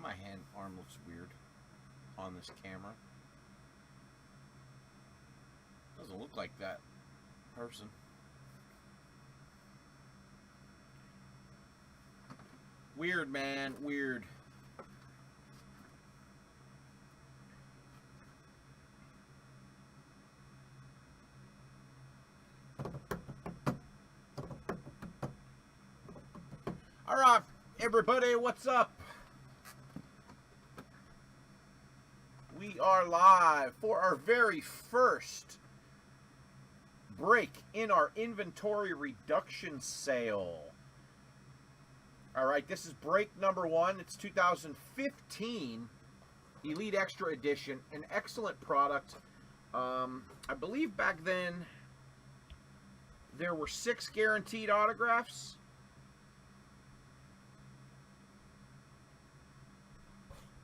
my hand arm looks weird on this camera. Doesn't look like that person. Weird, man. Weird. All right, everybody, what's up? We are live for our very first break in our inventory reduction sale. All right, this is break number one. It's 2015 Elite Extra Edition, an excellent product. I believe back then there were 6 guaranteed autographs.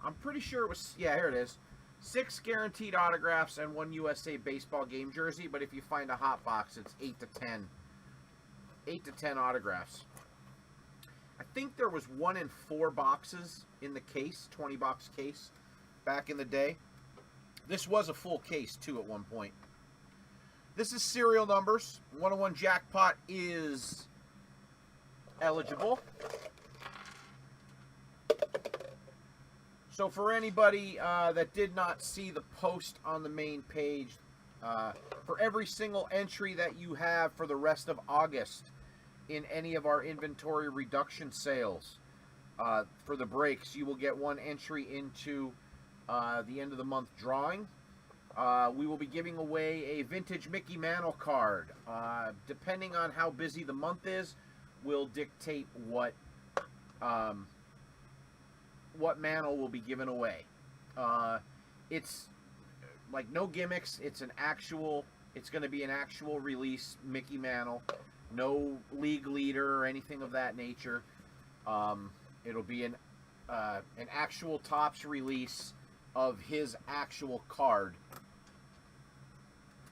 I'm pretty sure it was, yeah, here it is. 6 guaranteed autographs and 1 USA baseball game jersey, but if you find a hot box, it's 8 to 10. 8 to 10 autographs. I think there was 1 in 4 boxes in the case, 20-box case, back in the day. This was a full case, too, at one point. This is serial numbers. 101 Jackpot is eligible. So for anybody that did not see the post on the main page, for every single entry that you have for the rest of August in any of our inventory reduction sales for the breaks, you will get 1 entry into the end of the month drawing. We will be giving away a vintage Mickey Mantle card. Depending on how busy the month is, will dictate what Mantle will be given away. It's like no gimmicks. It's going to be an actual release Mickey Mantle. No league leader or anything of that nature. It'll be an actual Topps release of his actual card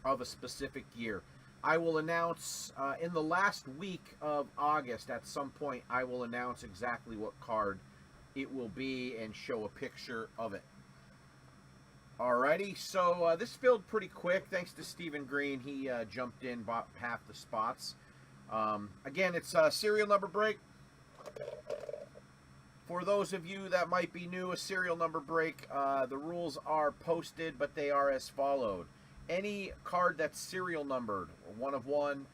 of a specific year. I will announce in the last week of August, at some point, I will announce exactly what card it will be and show a picture of it. Alrighty, so this filled pretty quick thanks to Stephen Green. He jumped in, bought half the spots. Again, it's a serial number break. For those of you that might be new, a serial number break, the rules are posted, but they are as followed. Any card that's serial numbered, 1 of 1,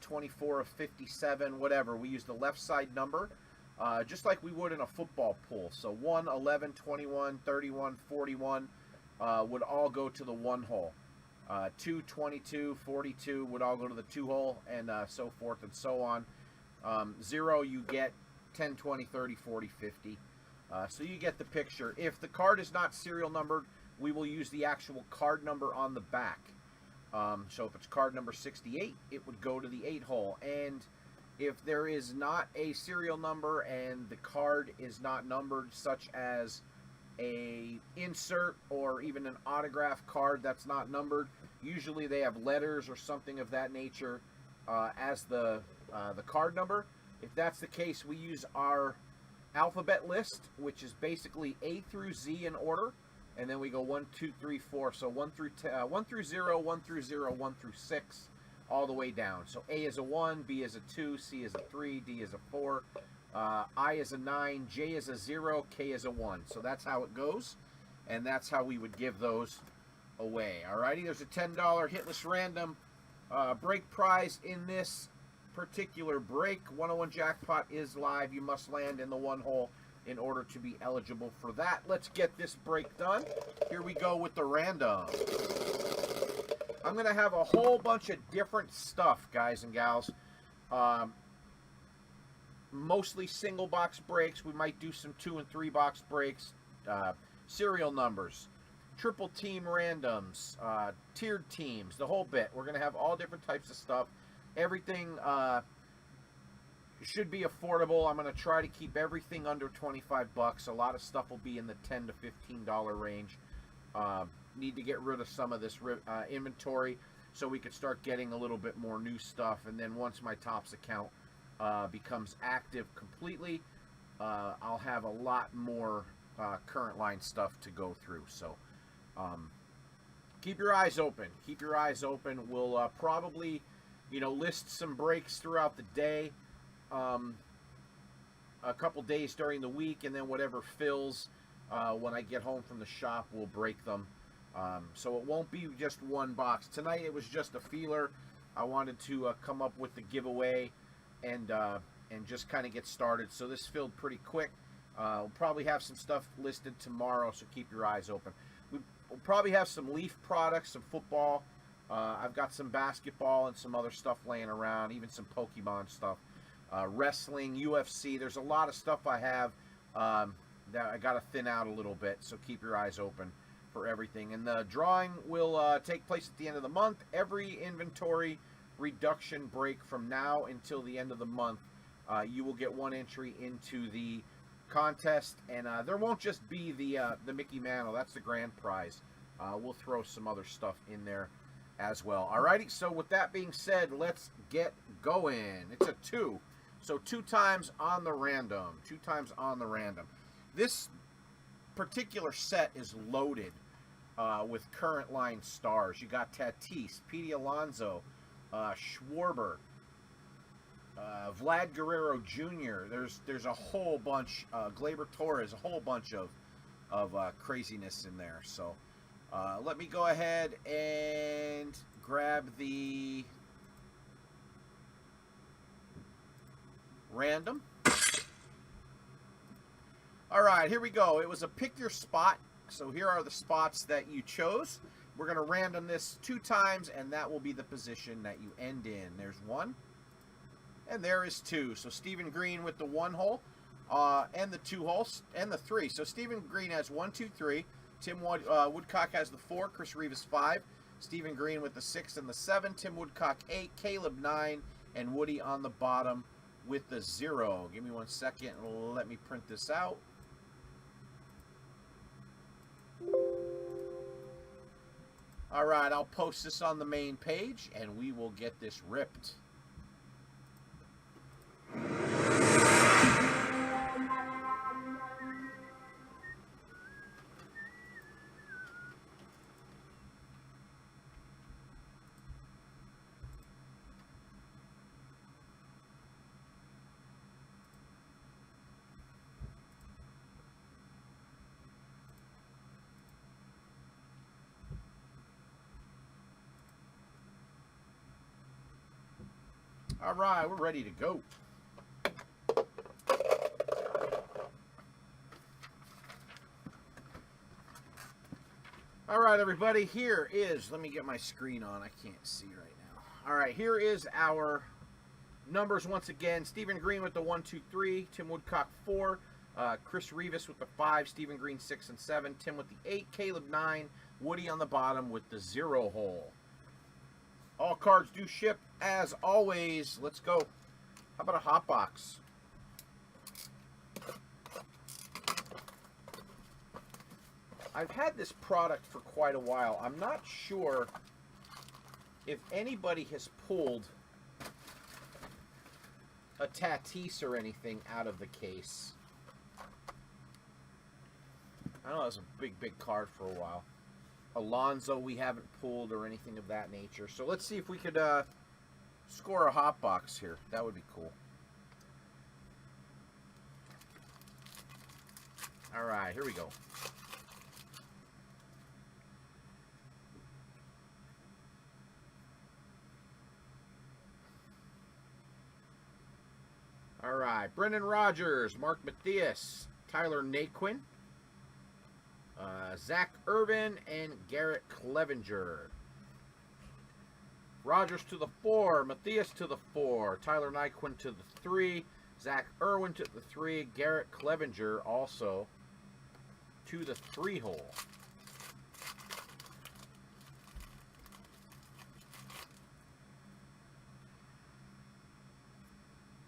24 of 57, whatever, we use the left side number. Just like we would in a football pool. So 1, 11, 21, 31, 41 would all go to the 1 hole. 2, 22, 42 would all go to the 2 hole, and so forth and so on. 0, you get 10, 20, 30, 40, 50. So you get the picture. If the card is not serial numbered, we will use the actual card number on the back. So if it's card number 68, it would go to the 8 hole. And if there is not a serial number and the card is not numbered, such as a insert or even an autograph card that's not numbered, usually they have letters or something of that nature as the card number. If that's the case, we use our alphabet list, which is basically A through Z in order, and then we go 1, 2, 3, 4. So 1 through 0, 1 through 0, 1 through 6. All the way down. So A is a 1, B is a 2, C is a 3, D is a 4, I is a 9, J is a 0, K is a 1. So that's how it goes, and that's how we would give those away. Alrighty, there's a $10 hitless random break prize in this particular break. 101 Jackpot is live. You must land in the 1 hole in order to be eligible for that. Let's get this break done. Here we go with the random. I'm going to have a whole bunch of different stuff, guys and gals. Mostly single box breaks. We might do some 2 and 3 box breaks. Serial numbers. Triple team randoms. Tiered teams. The whole bit. We're going to have all different types of stuff. Everything should be affordable. I'm going to try to keep everything under 25 bucks. A lot of stuff will be in the $10 to $15 range. Need to get rid of some of this inventory so we could start getting a little bit more new stuff. And then once my Topps account becomes active completely, I'll have a lot more current line stuff to go through. So keep your eyes open. Keep your eyes open. We'll probably, list some breaks throughout the day, a couple days during the week, and then whatever fills when I get home from the shop, we'll break them. So it won't be just one box. Tonight it was just a feeler. I wanted to come up with the giveaway and just kind of get started. So this filled pretty quick. We'll probably have some stuff listed tomorrow, so keep your eyes open. We'll probably have some Leaf products, some football. I've got some basketball and some other stuff laying around, even some Pokemon stuff. Wrestling, UFC. There's a lot of stuff I have that I got to thin out a little bit, so keep your eyes open for everything. And the drawing will take place at the end of the month. Every inventory reduction break from now until the end of the month, you will get one entry into the contest, and there won't just be the Mickey Mantle. That's the grand prize. We'll throw some other stuff in there as well. Alrighty, so with that being said, let's get going. It's a 2. So 2 times on the random. 2 times on the random. This particular set is loaded with current line stars. You got Tatis, Pete Alonso, Schwarber, Vlad Guerrero Jr. There's a whole bunch, Gleyber Torres, a whole bunch of craziness in there. So let me go ahead and grab the random. All right, here we go. It was a pick your spot. So here are the spots that you chose. We're going to random this 2 times, and that will be the position that you end in. There's 1, and there is 2. So Stephen Green with the 1 hole, and the 2 holes, and the 3. So Stephen Green has 1, 2, 3. Tim Woodcock has the 4. Chris Rivas 5. Stephen Green with the 6 and the 7. Tim Woodcock 8. Caleb 9, and Woody on the bottom with the 0. Give me 1 second. Let me print this out. All right, I'll post this on the main page, and we will get this ripped. All right, we're ready to go. All right, everybody, here is, let me get my screen on. I can't see right now. All right, here is our numbers once again. Stephen Green with the 1, 2, 3. Tim Woodcock 4. Chris Rivas with the 5. Stephen Green 6 and 7. Tim with the 8. Caleb 9. Woody on the bottom with the 0 hole. All cards do ship, as always. Let's go. How about a hot box? I've had this product for quite a while. I'm not sure if anybody has pulled a Tatis or anything out of the case. I know it was a big card for a while. Alonso we haven't pulled or anything of that nature. So let's see if we could score a hot box here. That would be cool. All right, here we go. All right, Brendan Rodgers, Mark Mathias, Tyler Naquin, Zach Irvin, and Garrett Clevenger. Rodgers to the 4, Mathias to the 4, Tyler Naquin to the 3, Zach Irwin to the 3, Garrett Clevenger also to the 3 hole.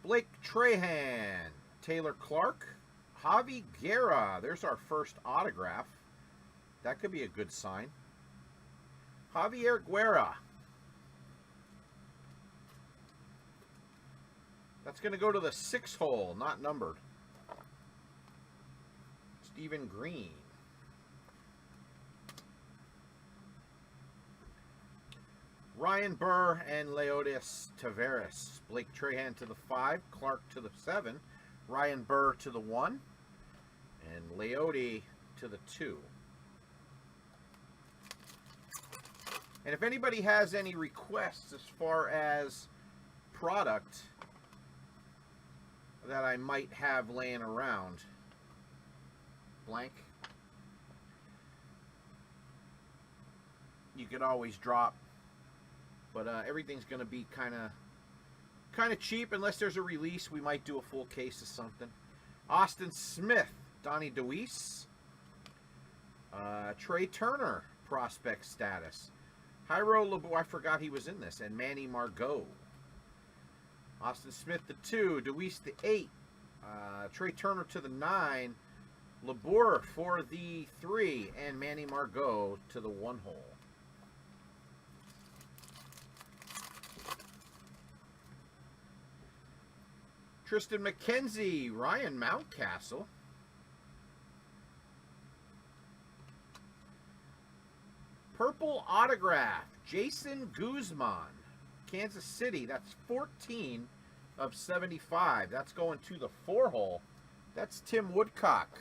Blake Trahan, Taylor Clark, Javi Guerra. There's our first autograph. That could be a good sign. Javier Guerra. That's going to go to the 6 hole, not numbered. Let's Stephen Green. Ryan Burr and Leotis Taveras. Blake Trahan to the 5, Clark to the 7, Ryan Burr to the 1, and Leote to the 2. And if anybody has any requests as far as product that I might have laying around, blank, you could always drop. But everything's going to be kind of cheap. Unless there's a release, we might do a full case of something. Austin Smith, Donnie DeWeese. Trey Turner, prospect status. Jairo LeBoy, I forgot he was in this. And Manny Margot. Austin Smith the 2, DeWeese the 8. Trey Turner to the 9. LeBour for the 3. And Manny Margot to the 1 hole. Tristan McKenzie, Ryan Mountcastle. Purple autograph, Jason Guzman, Kansas City. That's 14 of 75. That's going to the 4 hole. That's Tim Woodcock.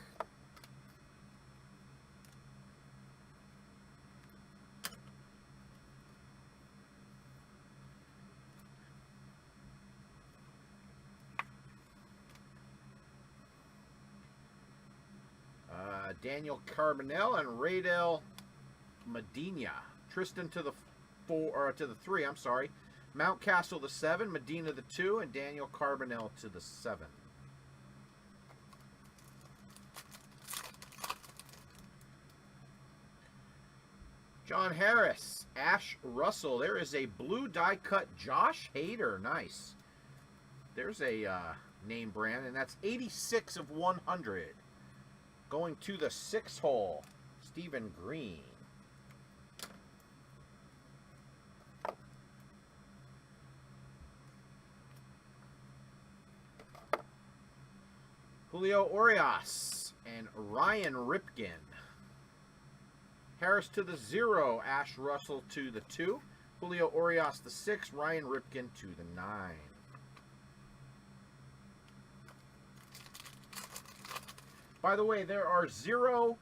Daniel Carbonell and Raydel Medina. Tristan to the 4 or to the 3. I'm sorry. Mountcastle the 7, Medina the 2, and Daniel Carbonell to the 7. John Harris, Ash Russell. There is a blue die cut Josh Hader. Nice. There's a name brand, and that's 86 of 100. Going to the 6 hole, Stephen Green. Julio Urias and Ryan Ripken. Harris to the 0, Ash Russell to the 2, Julio Urias the 6, Ryan Ripken to the 9. By the way, there are 0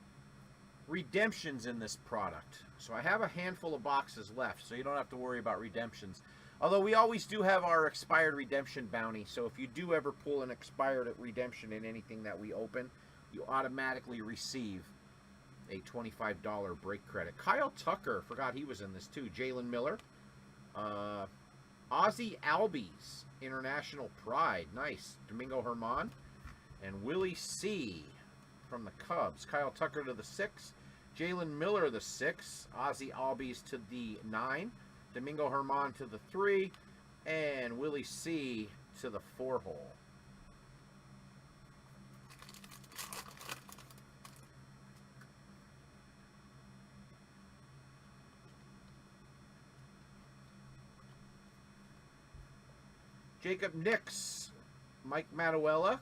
redemptions in this product. So I have a handful of boxes left, so you don't have to worry about redemptions. Although we always do have our expired redemption bounty, so if you do ever pull an expired redemption in anything that we open, you automatically receive a $25 break credit. Kyle Tucker, forgot he was in this too. Jalen Miller. Ozzie Albies, International Pride. Nice. Domingo Germán. And Willie C. from the Cubs. Kyle Tucker to the 6. Jalen Miller the 6. Ozzie Albies to the 9. Domingo Germán to the 3. And Willie C. to the 4 hole. Jacob Nix, Mike Matuella,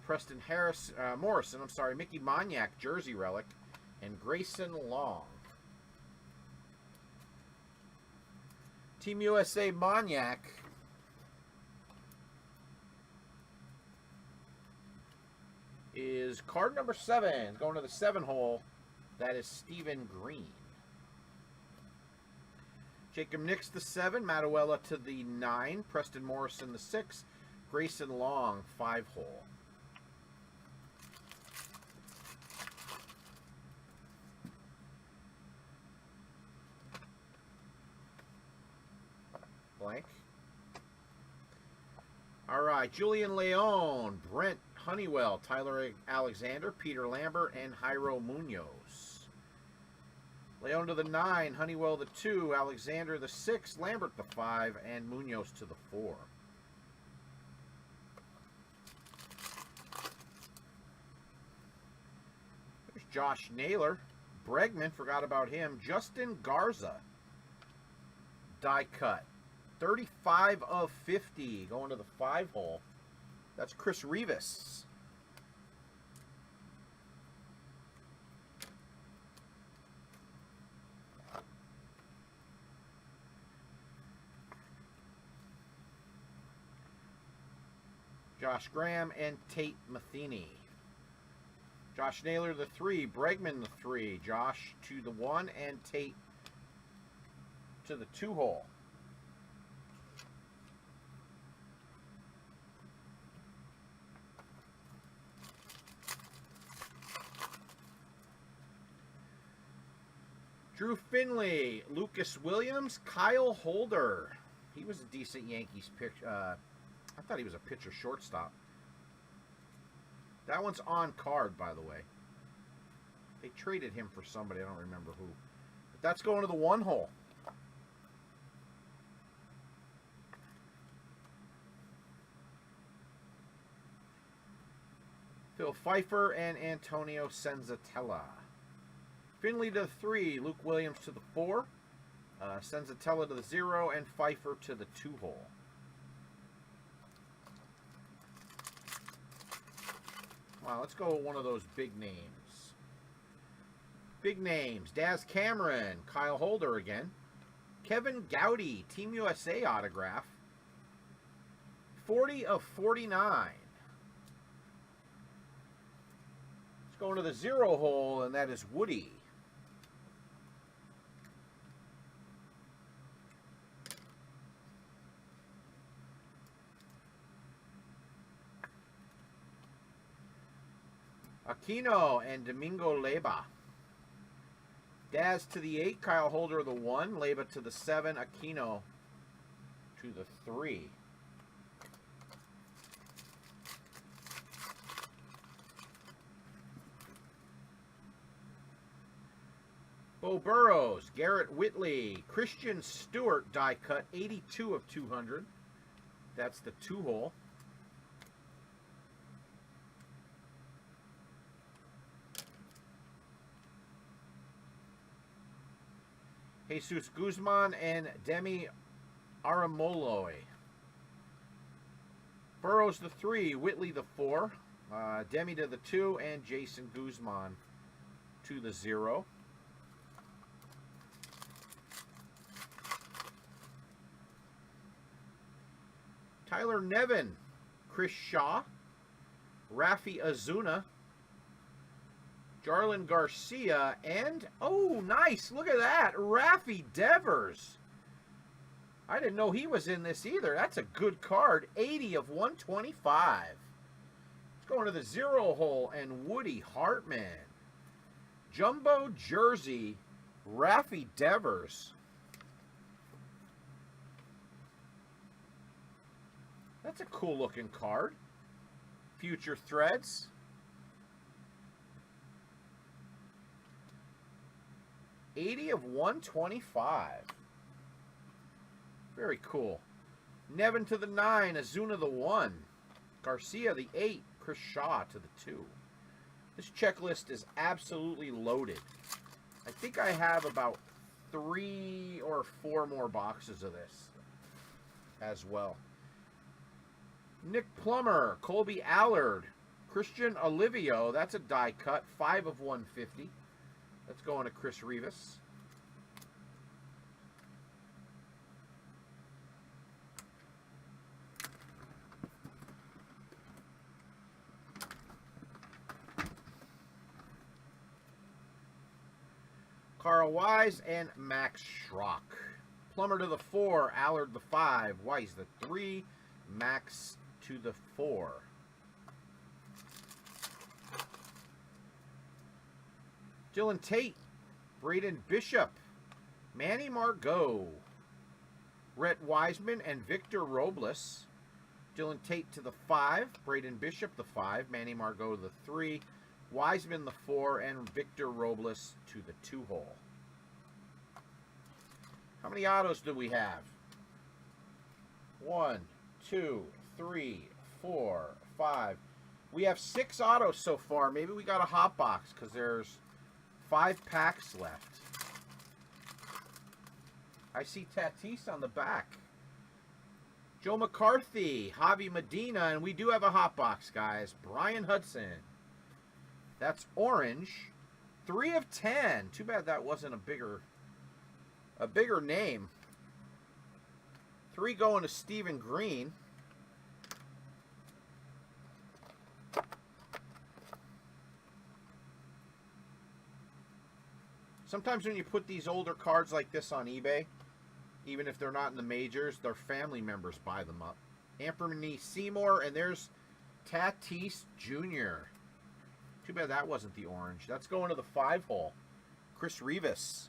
Preston Morrison, Mickey Moniak, jersey relic, and Grayson Long. Team USA Moniak is card number 7, going to the 7 hole. That is Stephen Green. Jacob Nix the 7, Matuella to the 9, Preston Morrison the 6, Grayson Long 5 hole. Blank. All right, Julian Leon, Brent Honeywell, Tyler Alexander, Peter Lambert, and Jairo Munoz. Leon to the 9, Honeywell the 2, Alexander the 6, Lambert the 5, and Munoz to the 4. There's Josh Naylor. Bregman, forgot about him. Justin Garza. Die cut. 35 of 50, going to the 5 hole. That's Chris Rivas. Josh Graham and Tate Matheny. Josh Naylor the 3, Bregman the 3, Josh to the 1, and Tate to the 2 hole. Drew Finley, Lucas Williams, Kyle Holder. He was a decent Yankees pitch. I thought he was a pitcher shortstop. That one's on card, by the way. They traded him for somebody. I don't remember who. But that's going to the 1 hole. Phil Pfeiffer and Antonio Senzatella. Finley to the 3, Luke Williams to the 4, Senzatella to the 0, and Pfeiffer to the 2 hole. Wow, let's go with one of those big names. Big names. Daz Cameron, Kyle Holder again. Kevin Gowdy, Team USA autograph. 40 of 49. Let's go into the 0 hole, and that is Woody. Aquino and Domingo Leyba. Daz to the 8, Kyle Holder the 1, Leyba to the 7, Aquino to the 3. Bo Burrows, Garrett Whitley, Christian Stewart die cut, 82 of 200. That's the 2 hole. Jesus Guzman and Demi Aramoloy. Burrows the 3, Whitley the 4, Demi to the 2, and Jason Guzman to the 0. Tyler Nevin, Chris Shaw, Rafi Azuna, Jarlin Garcia, and, oh, nice, look at that, Rafi Devers. I didn't know he was in this either. That's a good card, 80 of 125. Let's go into the 0 hole, and Woody Hartman. Jumbo jersey, Rafi Devers. That's a cool looking card. Future Threads. $80 of 125. Very cool. Nevin to the 9, Azuna the 1, Garcia the 8, Chris Shaw to the 2. This checklist is absolutely loaded. I think I have about 3 or 4 more boxes of this as well. Nick Plummer, Colby Allard, Christian Olivio, that's a die cut, 5 of 150. Let's go on to Chris Rivas. Carl Wise and Max Schrock. Plummer to the 4, Allard the 5, Wise the 3, Max to the 4. Dylan Tate, Braden Bishop, Manny Margot, Rhett Wiseman, and Victor Robles. Dylan Tate to the 5, Braden Bishop the 5, Manny Margot the 3, Wiseman the 4, and Victor Robles to the 2 hole. How many autos do we have? 1, 2, 3, 4, 5. We have 6 autos so far. Maybe we got a hot box because there's 5 packs left. I see Tatis on the back. Joe McCarthy, Javi Medina, and we do have a hot box, guys. Brian Hudson. That's orange. 3 of 10. Too bad that wasn't a bigger name. 3 going to Stephen Green. Sometimes when you put these older cards like this on eBay, even if they're not in the majors, their family members buy them up. Anthony Seymour, and there's Tatis Jr. Too bad that wasn't the orange. That's going to the 5-hole. Chris Rivas.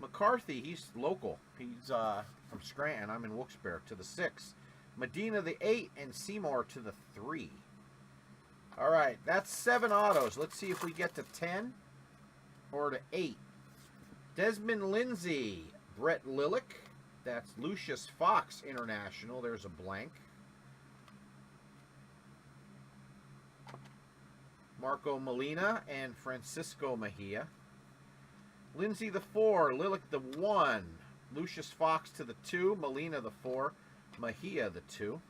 McCarthy, he's local. He's from Scranton. I'm in Wilkes-Barre, to the 6. Medina, the 8, and Seymour to the 3. All right, that's 7 autos. Let's see if we get to 10 or to 8. Desmond Lindsay, Brett Lillick. That's Lucius Fox International. There's a blank. Marco Molina and Francisco Mejia. Lindsay the 4, Lillick the 1, Lucius Fox to the 2, Molina the 4, Mejia the 2.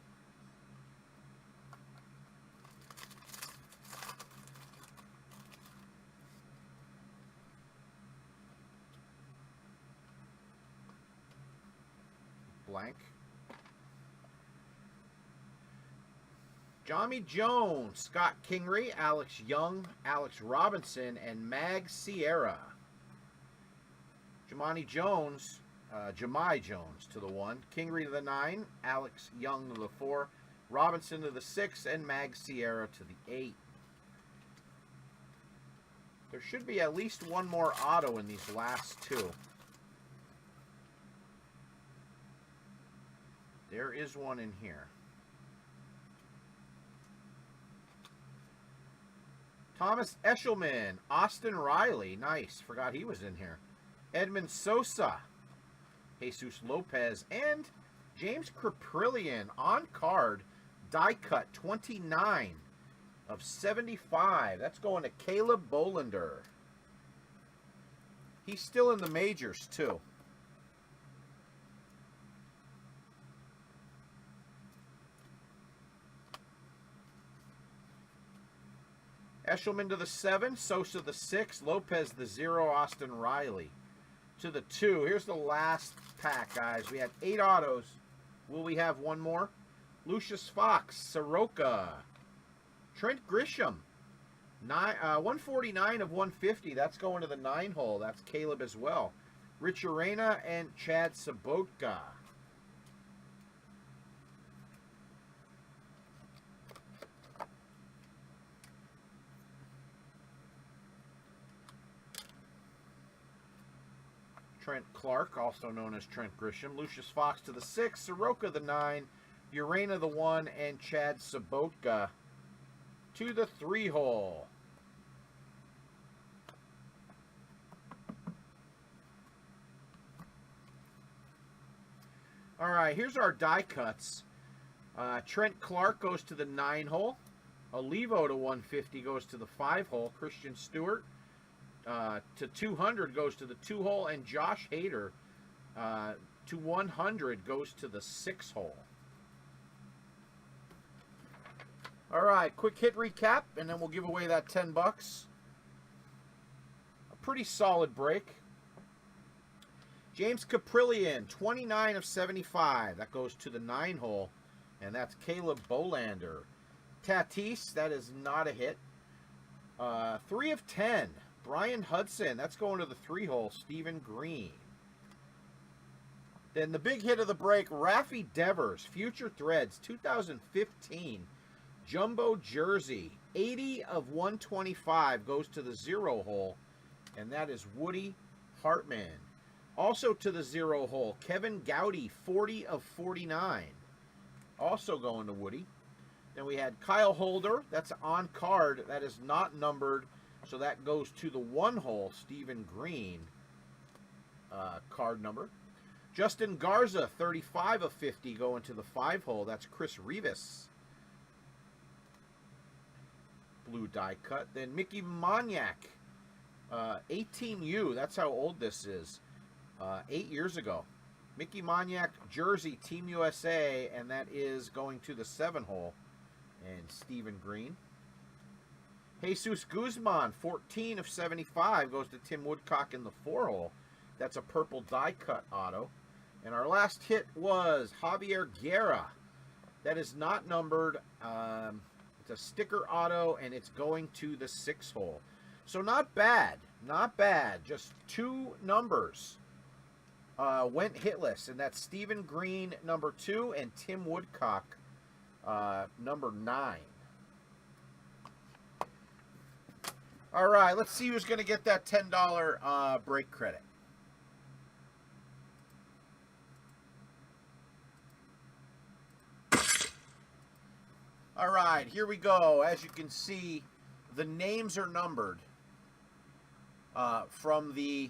Blank. Johnny Jones, Scott Kingery, Alex Young, Alex Robinson, and Mag Sierra. Jahmai Jones to the 1, Kingery to the 9, Alex Young to the 4, Robinson to the 6, and Mag Sierra to the 8. There should be at least one more auto in these last 2. There is one in here. Thomas Eshelman, Austin Riley, nice, forgot he was in here. Edmund Sosa, Jesus Lopez, and James Kriprillian on card, die cut 29 of 75. That's going to Caleb Bolander. He's still in the majors too. Eshelman to the 7, Sosa the 6, Lopez the 0, Austin Riley to the 2. Here's the last pack, guys. We had 8 autos. Will we have one more? Lucius Fox, Soroka, Trent Grisham, 149 of 150. That's going to the 9-hole. That's Caleb as well. Rich Arena and Chad Sabotka. Trent Clark, also known as Trent Grisham. Lucius Fox to the 6, Soroka the 9, Urena the 1, and Chad Sabotka to the 3-hole. All right, here's our die cuts. Trent Clark goes to the 9-hole. Olivo to 150 goes to the 5-hole. Christian Stewart to 200 goes to the 2-hole, and Josh Hader to 100 goes to the 6-hole. All right, quick hit recap, and then we'll give away that $10. A pretty solid break. James Kriprillian, 29 of 75. That goes to the 9-hole, and that's Caleb Bolander. Tatis, that is not a hit. 3 of 10. Brian Hudson, that's going to the 3-hole, Stephen Green. Then the big hit of the break, Rafi Devers, Future Threads, 2015, Jumbo Jersey, 80 of 125, goes to the 0-hole, and that is Woody Hartman. Also to the 0-hole, Kevin Gowdy, 40 of 49, also going to Woody. Then we had Kyle Holder, that's on card, that is not numbered, so that goes to the 1-hole, Stephen Green card number. Justin Garza, 35 of 50, going to the 5-hole. That's Chris Rivas. Blue die cut. Then Mickey Moniak, 18U. That's how old this is. 8 years ago. Mickey Moniak, jersey, Team USA, and that is going to the 7-hole. And Stephen Green. Jesus Guzman, 14 of 75, goes to Tim Woodcock in the 4-hole. That's a purple die cut auto. And our last hit was Javier Guerra. that is not numbered. It's a sticker auto, and it's going to the 6 hole. So not bad. Not bad. Just 2 numbers went hitless, and that's Stephen Green, number 2, and Tim Woodcock, number 9. All right, let's see who's going to get that $10 break credit. All right, here we go. As you can see, the names are numbered from the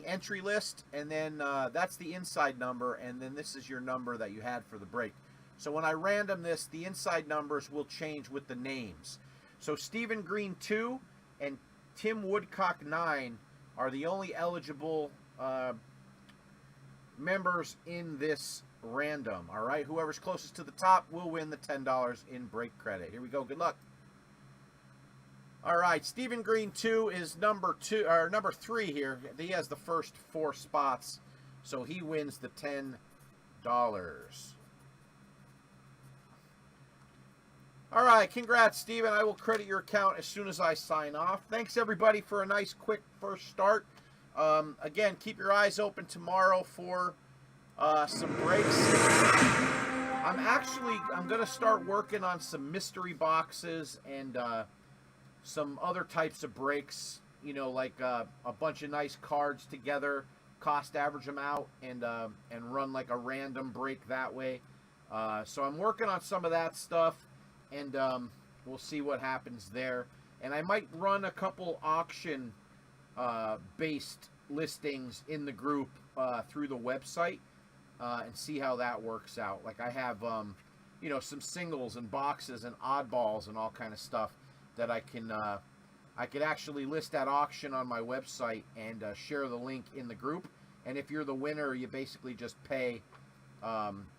entry list, and then that's the inside number, and then this is your number that you had for the break. So when I random this, the inside numbers will change with the names. So Stephen Green 2 and Tim Woodcock 9 are the only eligible members in this random. All right, whoever's closest to the top will win the $10 in break credit. Here we go. Good luck. All right, Stephen Green 2 is number 3 here. He has the first 4 spots, so he wins the $10. All right, congrats, Stephen. I will credit your account as soon as I sign off. Thanks, everybody, for a nice, quick first start. Again, keep your eyes open tomorrow for some breaks. I'm going to start working on some mystery boxes and some other types of breaks, you know, like a bunch of nice cards together, cost average them out, and run like a random break that way. So I'm working on some of that stuff, and we'll see what happens there. And I might run a couple auction based listings in the group through the website and see how that works out. Like I have, you know, some singles and boxes and oddballs and all kind of stuff that I could actually list at auction on my website and share the link in the group. And if you're the winner, you basically just pay.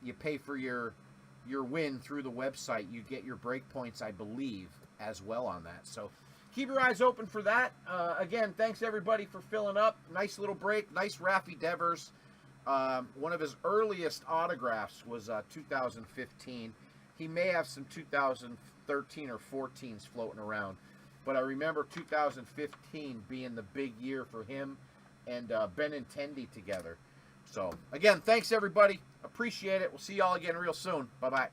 You pay for your win through the website. You get your break points, I believe, as well on that. So keep your eyes open for that. Again, thanks everybody for filling up. Nice little break. Nice Rafi Devers. One of his earliest autographs was 2015. He may have some 2013 or 14s floating around, but I remember 2015 being the big year for him and Benintendi together. So again, thanks everybody. Appreciate it. We'll see y'all again real soon. Bye-bye.